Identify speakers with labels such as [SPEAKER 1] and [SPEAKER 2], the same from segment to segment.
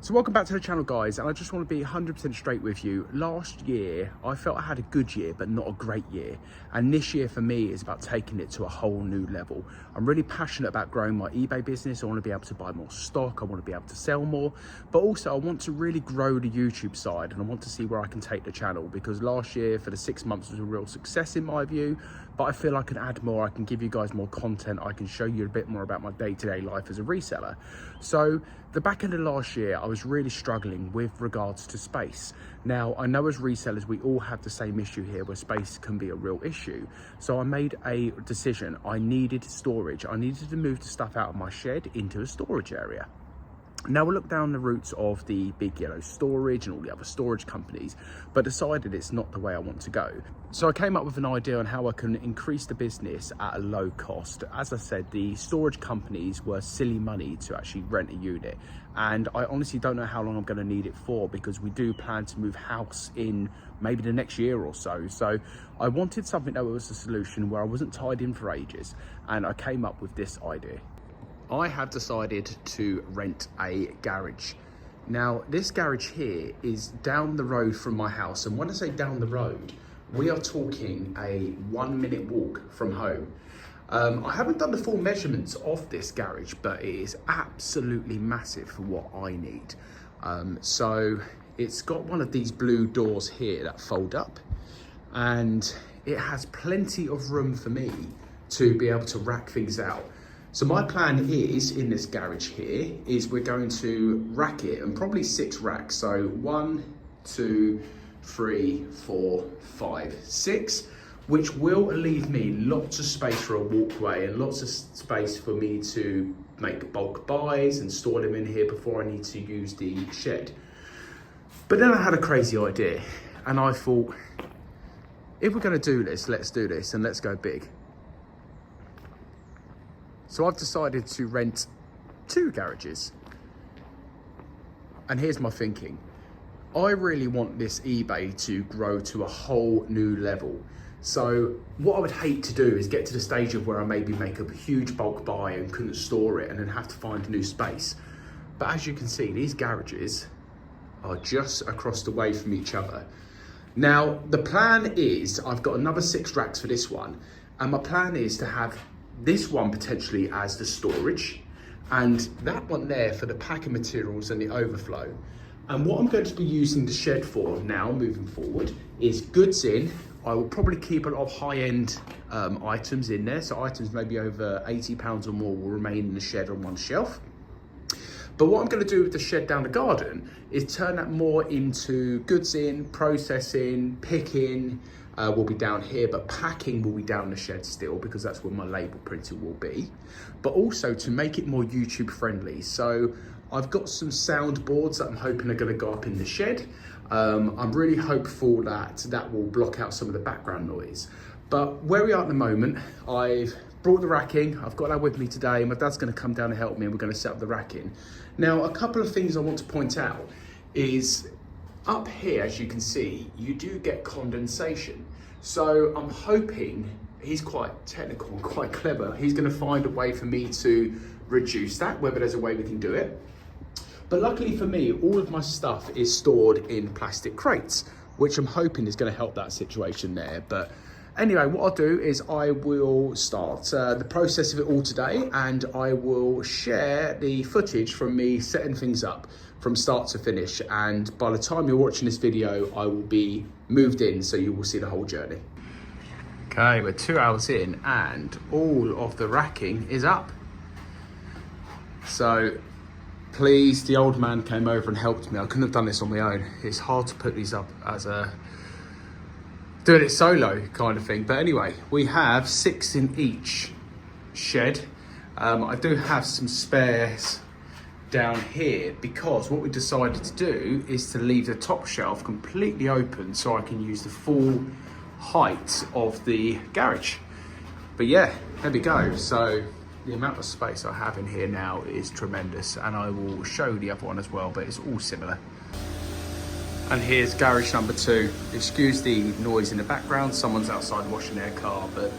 [SPEAKER 1] So welcome back to the channel, guys, and I just want to be 100% straight with you. Last year I felt I had a good year but not a great year, and this year for me is about taking it to a whole new level. I'm really passionate about growing my eBay business. I want to be able to buy more stock, I want to be able to sell more, but also I want to really grow the YouTube side, and I want to see where I can take the channel, because last year for the 6 months was a real success in my view, but I feel I can add more. I can give you guys more content, I can show you a bit more about my day-to-day life as a reseller. So the back end of last year I was really struggling with regards to space. Now I know as resellers we all have the same issue here, where space can be a real issue. So I made a decision. I needed storage. I needed to move the stuff out of my shed into a storage area. Now we looked down the routes of the Big Yellow Storage and all the other storage companies, but decided it's not the way I want to go. So I came up with an idea on how I can increase the business at a low cost. As I said, the storage companies were silly money to actually rent a unit, and I honestly don't know how long I'm going to need it for, because we do plan to move house in maybe the next year or so. So I wanted something that was a solution where I wasn't tied in for ages, and I came up with this idea. I have decided to rent a garage. Now, this garage here is down the road from my house. And when I say down the road, we are talking a 1 minute walk from home. I haven't done the full measurements of this garage, but it is absolutely massive for what I need. So it's got one of these blue doors here that fold up, and it has plenty of room for me to be able to rack things out. So my plan is, in this garage here, is we're going to rack it, and probably 6 racks. So 1, 2, 3, 4, 5, 6, which will leave me lots of space for a walkway and lots of space for me to make bulk buys and store them in here before I need to use the shed. But then I had a crazy idea, and I thought, if we're going to do this, let's do this and let's go big. So I've decided to rent 2 garages. And here's my thinking. I really want this eBay to grow to a whole new level. So what I would hate to do is get to the stage of where I maybe make a huge bulk buy and couldn't store it and then have to find a new space. But as you can see, these garages are just across the way from each other. Now, the plan is, I've got another 6 racks for this one, and my plan is to have this one potentially as the storage, and that one there for the packing materials and the overflow. And what I'm going to be using the shed for now moving forward is goods in. I will probably keep a lot of high-end items in there, so items maybe over £80 or more will remain in the shed on one shelf. But what I'm going to do with the shed down the garden is turn that more into goods in, processing, picking, will be down here, but packing will be down the shed still, because that's where my label printer will be. But also to make it more YouTube friendly. So I've got some soundboards that I'm hoping are going to go up in the shed. I'm really hopeful that that will block out some of the background noise. But where we are at the moment, I've brought the racking. I've got that with me today. My dad's going to come down and help me, and we're going to set up the racking. Now, a couple of things I want to point out is, up here, as you can see, you do get condensation. So I'm hoping, he's quite technical and quite clever, he's going to find a way for me to reduce that, whether there's a way we can do it. But luckily for me, all of my stuff is stored in plastic crates, which I'm hoping is going to help that situation there. But anyway, what I'll do is I will start the process of it all today, and I will share the footage from me setting things up from start to finish. And by the time you're watching this video, I will be moved in, so you will see the whole journey. Okay, we're 2 hours in and all of the racking is up. So please, the old man came over and helped me. I couldn't have done this on my own. It's hard to put these up as a doing it solo kind of thing. But anyway, we have 6 in each shed. I do have some spares down here, because what we decided to do is to leave the top shelf completely open so I can use the full height of the garage. But yeah, there we go. So the amount of space I have in here now is tremendous, and I will show the other one as well, but it's all similar. And here's garage number 2. Excuse the noise in the background, someone's outside washing their car, but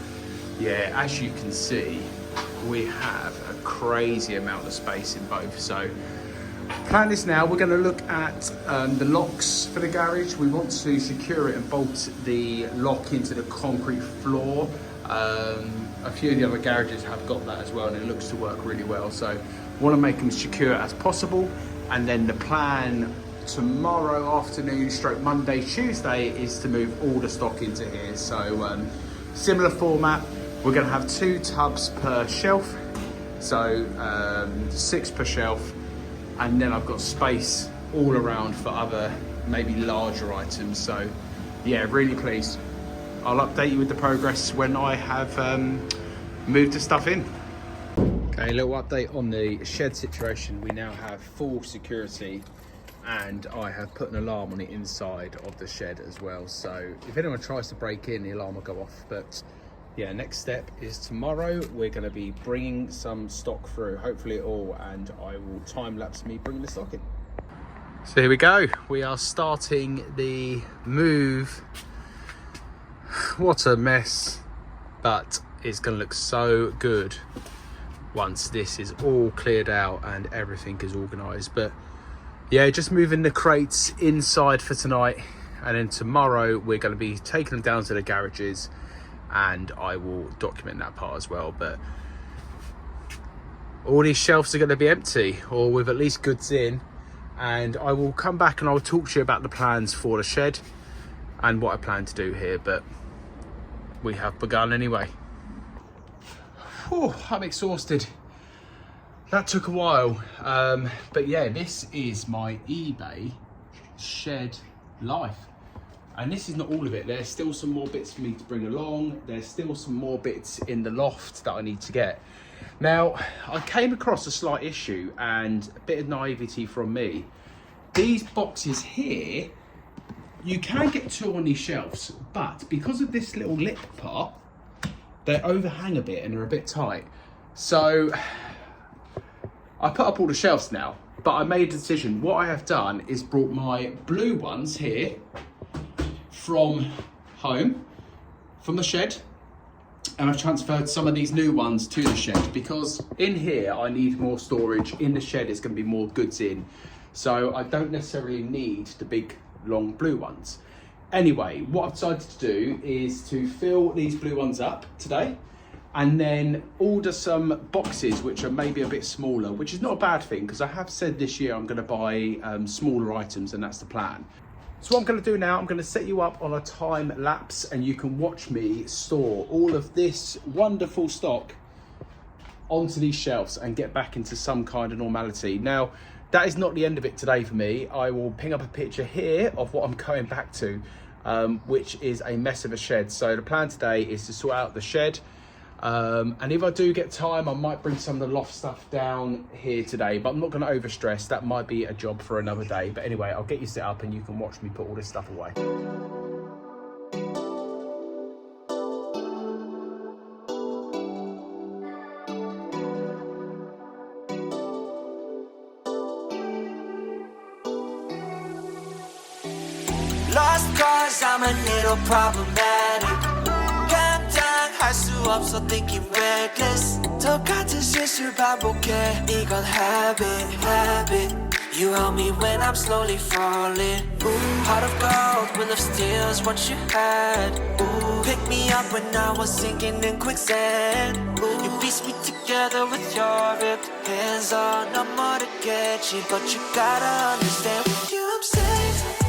[SPEAKER 1] yeah, as you can see, we have a crazy amount of space in both. So Plan is now we're going to look at the locks for the garage. We want to secure it and bolt the lock into the concrete floor. A few of the other garages have got that as well, and it looks to work really well. So we want to make them secure as possible. And then the plan tomorrow afternoon, stroke Monday, Tuesday, is to move all the stock into here. So similar format. We're going to have 2 tubs per shelf, so 6 per shelf. And then I've got space all around for other, maybe larger items. So yeah, really pleased. I'll update you with the progress when I have moved the stuff in. Okay, a little update on the shed situation. We now have full security, and I have put an alarm on the inside of the shed as well. So if anyone tries to break in, the alarm will go off. But yeah, next step is tomorrow we're going to be bringing some stock through, hopefully it all, and I will time lapse me bringing the stock in. So here we go, we are starting the move. What a mess, but it's going to look so good once this is all cleared out and everything is organised. But yeah, just moving the crates inside for tonight, and then tomorrow we're going to be taking them down to the garages, and I will document that part as well. But all these shelves are going to be empty, or with at least goods in, and I will come back and I'll talk to you about the plans for the shed and what I plan to do here. But we have begun anyway. Whew, I'm exhausted. That took a while, but yeah, this is my eBay shed life. And this is not all of it. There's still some more bits for me to bring along. There's still some more bits in the loft that I need to get. Now, I came across a slight issue and a bit of naivety from me. These boxes here, you can get 2 on these shelves, but because of this little lip part, they overhang a bit and they're a bit tight. So I put up all the shelves now, but I made a decision. What I have done is brought my blue ones here from home, from the shed, and I've transferred some of these new ones to the shed, because in here I need more storage. In the shed it's going to be more goods in, so I don't necessarily need the big long blue ones. Anyway, what I've decided to do is to fill these blue ones up today, and then order some boxes which are maybe a bit smaller, which is not a bad thing, because I have said this year I'm going to buy smaller items, and that's the plan. So what I'm going to do now, I'm going to set you up on a time lapse, and you can watch me store all of this wonderful stock onto these shelves and get back into some kind of normality. Now, that is not the end of it today for me. I will ping up a picture here of what I'm going back to, which is a mess of a shed. So the plan today is to sort out the shed. And if I do get time, I might bring some of the loft stuff down here today, but I'm not going to overstress. That might be a job for another day. But anyway, I'll get you set up and you can watch me put all this stuff away.
[SPEAKER 2] Lost cause I'm a little problematic. 할 수 없어 thinking reckless 똑같은 실수를 반복해 이건 habit You help me when I'm slowly falling Heart of gold, will of steel is what you had Pick me up when I was sinking in quicksand You piece me together with your ripped hands on I'm more to get you, but you gotta understand with you I'm safe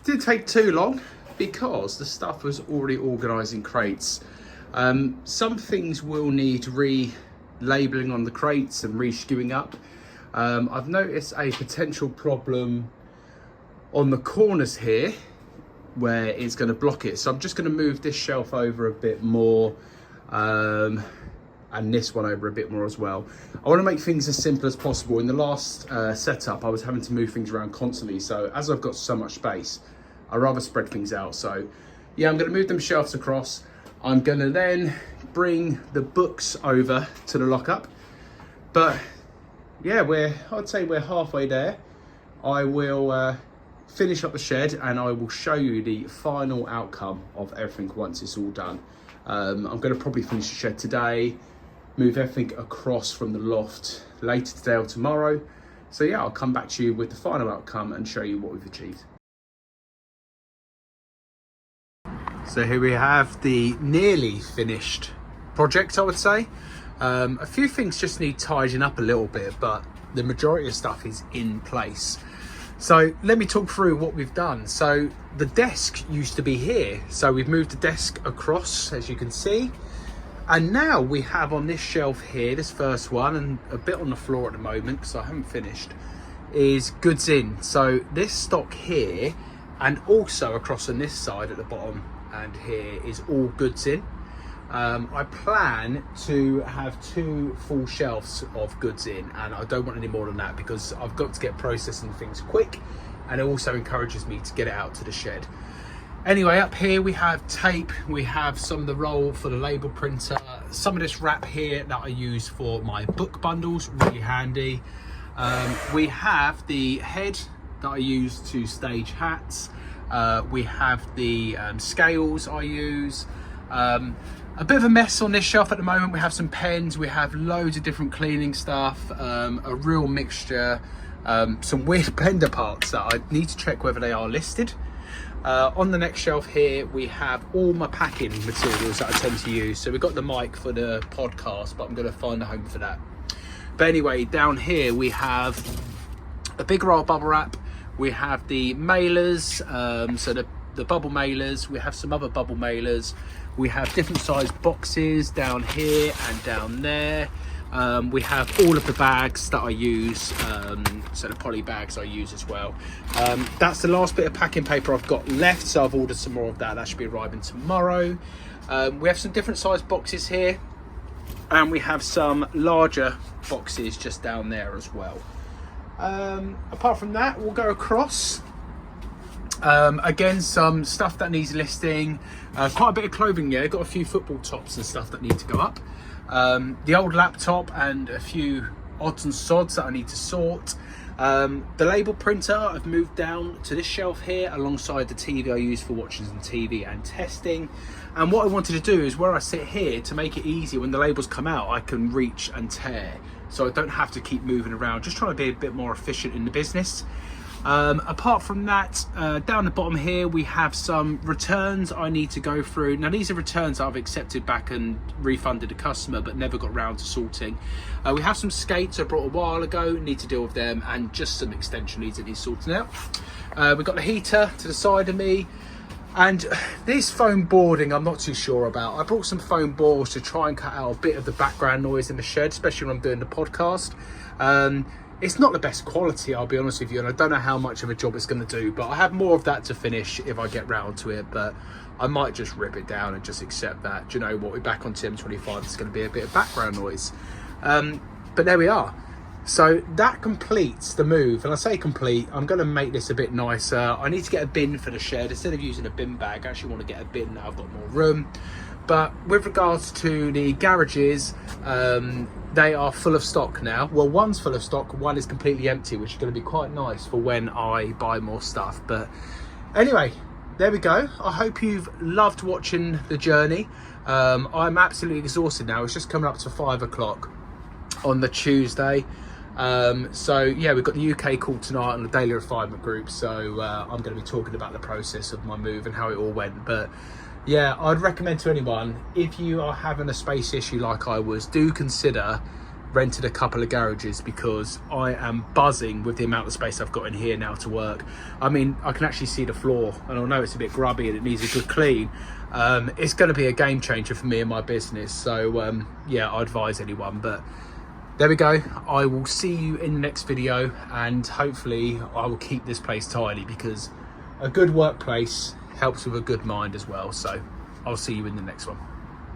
[SPEAKER 1] Didn't take too long because the stuff was already organised in crates. Some things will need re-labelling on the crates and re-skewing up. I've noticed a potential problem on the corners here where it's going to block it, so I'm just going to move this shelf over a bit more, and and this one over a bit more as well. I want to make things as simple as possible. In the last setup, I was having to move things around constantly. So as I've got so much space, I'd rather spread things out. So yeah, I'm going to move them shelves across. I'm going to then bring the books over to the lockup. But yeah, I'd say we're halfway there. I will finish up the shed and I will show you the final outcome of everything once it's all done. I'm going to probably finish the shed today, move everything across from the loft later today or tomorrow. So yeah, I'll come back to you with the final outcome and show you what we've achieved. So here we have the nearly finished project, I would say. A few things just need tidying up a little bit, but the majority of stuff is in place. So let me talk through what we've done. So the desk used to be here. So we've moved the desk across, as you can see. And now we have on this shelf here, this first one, and a bit on the floor at the moment because I haven't finished, is goods in. So this stock here, and also across on this side at the bottom and here, is all goods in. I plan to have 2 full shelves of goods in, and I don't want any more than that because I've got to get processing things quick, and it also encourages me to get it out to the shed. Anyway, up here we have tape, we have some of the roll for the label printer, some of this wrap here that I use for my book bundles, really handy. We have the head that I use to stage hats. We have the scales I use. A bit of a mess on this shelf at the moment. We have some pens, we have loads of different cleaning stuff, a real mixture, some weird blender parts that I need to check whether they are listed. On the next shelf here, we have all my packing materials that I tend to use. So we've got the mic for the podcast, but I'm going to find a home for that. But anyway, down here we have a big roll of bubble wrap. We have the mailers, so the bubble mailers. We have some other bubble mailers. We have different sized boxes down here and down there. We have all of the bags that I use, so the poly bags I use as well. That's the last bit of packing paper I've got left, so I've ordered some more of that. That should be arriving tomorrow. We have some different sized boxes here, and we have some larger boxes just down there as well. Apart from that, we'll go across. Again, some stuff that needs listing, quite a bit of clothing there. Got a few football tops and stuff that need to go up. The old laptop and a few odds and sods that I need to sort. The label printer I've moved down to this shelf here alongside the TV I use for watching some TV and testing. And what I wanted to do is where I sit here, to make it easy when the labels come out, I can reach and tear, so I don't have to keep moving around, just trying to be a bit more efficient in the business. Apart from that, down the bottom here we have some returns I need to go through. Now these are returns that I've accepted back and refunded the customer but never got round to sorting. We have some skates I brought a while ago, need to deal with them, and just some extension leads that need sorting out. We've got the heater to the side of me, and this foam boarding I'm not too sure about. I brought some foam boards to try and cut out a bit of the background noise in the shed, especially when I'm doing the podcast. It's not the best quality, I'll be honest with you, and I don't know how much of a job it's going to do, but I have more of that to finish if I get round to it. But I might just rip it down and just accept that, do you know what, we're back on TM25, it's going to be a bit of background noise. But there we are. So that completes the move, and I say complete, I'm going to make this a bit nicer. I need to get a bin for the shed. Instead of using a bin bag, I actually want to get a bin now I've got more room. But with regards to the garages, they are full of stock now. Well, one's full of stock, one is completely empty, which is going to be quite nice for when I buy more stuff. But anyway, there we go. I hope you've loved watching the journey. I'm absolutely exhausted now. It's just coming up to 5 o'clock on the Tuesday. So yeah, we've got the UK call tonight on the Daily Refinement Group. So I'm going to be talking about the process of my move and how it all went. But yeah, I'd recommend to anyone, if you are having a space issue like I was, do consider renting a couple of garages, because I am buzzing with the amount of space I've got in here now to work. I mean, I can actually see the floor, and I know it's a bit grubby and it needs a good clean. It's going to be a game changer for me and my business. So yeah, I advise anyone. But there we go. I will see you in the next video, and hopefully I will keep this place tidy, because a good workplace helps with a good mind as well. So I'll see you in the next one.